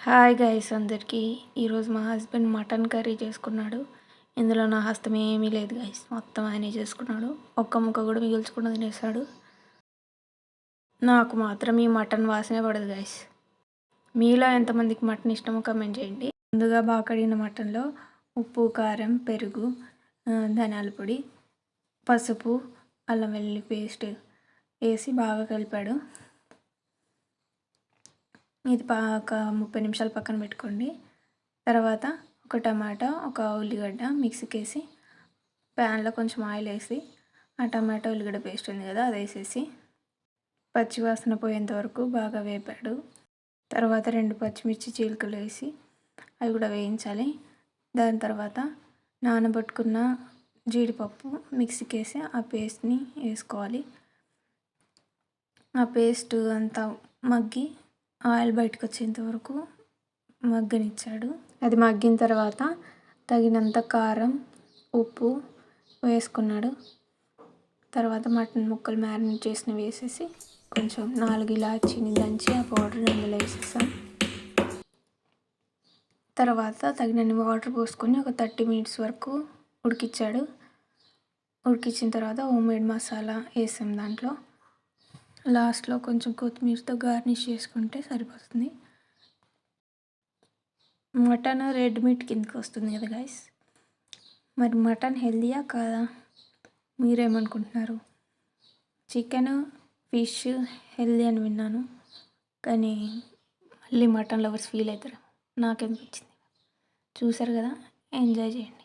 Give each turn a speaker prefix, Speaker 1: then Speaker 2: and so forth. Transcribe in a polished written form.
Speaker 1: Hi guys అందరికీ. ఈరోజు మా హస్బెండ్ మటన్ కర్రీ చేసుకున్నాడు. ఇందులో నా హస్తం ఏమీ లేదు గైస్, మొత్తం ఆయనే చేసుకున్నాడు. ఒక్క ముక్క కూడా మిగిల్చకుండా తినేసాడు. నాకు మాత్రం ఈ మటన్ వాసనే పడదు గైస్. మీలో ఎంతమందికి మటన్ ఇష్టమో కమెంట్ చేయండి. ముందుగా బాగా కడిగిన మటన్లో ఉప్పు, కారం, పెరుగు, ధనియాల పొడి, పసుపు, అల్లం వెల్లుల్లి పేస్ట్ వేసి బాగా కలిపాడు. ఇది ఒక 30 నిమిషాలు పక్కన పెట్టుకోండి. తర్వాత ఒక టమాటా, ఒక ఉల్లిగడ్డ మిక్సీకి వేసి ప్యాన్లో కొంచెం ఆయిల్ వేసి ఆ టమాటా ఉల్లిగడ్డ పేస్ట్ ఉంది కదా అది వేసేసి పచ్చివాసన పోయేంత వరకు బాగా వేపాడు. తర్వాత 2 పచ్చిమిర్చి చీలికలు వేసి అవి కూడా వేయించాలి. దాని తర్వాత నానబెట్టుకున్న జీడిపప్పు మిక్సీకి వేసి ఆ పేస్ట్ని వేసుకోవాలి. ఆ పేస్ట్ అంతా మగ్గి ఆయిల్ బయటకు వచ్చేంత వరకు మగ్గనిచ్చాడు. అది మగ్గిన తర్వాత తగినంత కారం, ఉప్పు వేసుకున్నాడు. తర్వాత మటన్ ముక్కలు మ్యారినేట్ చేసినవి వేసేసి కొంచెం 4 ఇలాచీని దంచి ఆ పౌడర్ అందులో వేసేసాం. తర్వాత తగినన్ని వాటర్ పోసుకొని ఒక 30 మినిట్స్ వరకు ఉడికించాడు. ఉడికించిన తర్వాత హోమ్మేడ్ మసాలా వేసాం దాంట్లో. లాస్ట్లో కొంచెం కొత్తిమీరతో గార్నిష్ చేసుకుంటే సరిపోతుంది. మటన్ రెడ్ మీట్ కిందకి వస్తుంది కదా గైస్. మరి మటన్ హెల్దీయా కాదా? మీరేమనుకుంటున్నారు? చికెన్, ఫిష్ హెల్దీ అని విన్నాను, కానీ మళ్ళీ మటన్ లవర్స్ ఫీల్ అవుతారు. నాకనిపించింది. చూసారు కదా, ఎంజాయ్ చేయండి.